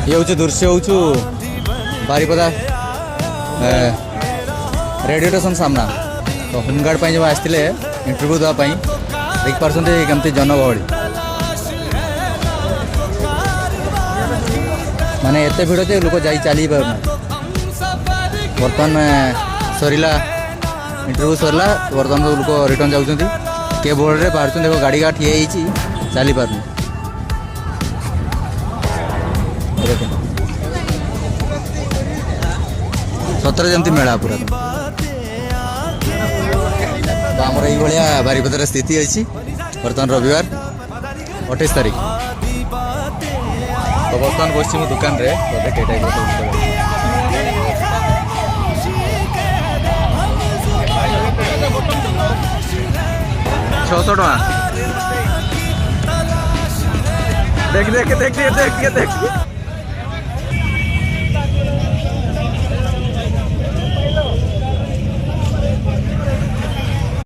ये हूँ दृश्य हूँ बारिपदा रेडियो स्टेशन सामना तो होमगार्ड जो आसते इंटरव्यू देवाई देख पार्टी केमती जनगहली माने एत भिड़ जे लोक जा चली पार बर्तमान सरला इंटरव्यू सरला बर्तमान लोक रिटर्न जाऊँच के बोर्ड रे बाहर देखो गाड़ी का ठिया चली पार सतरे जमती मेला पूरा तो आमर ये बारिपदार स्थिति अच्छी बर्तमान रविवार 28 तारीख तो बर्तमान बस दुकान रे छःश टका देख देख देख देख देख देख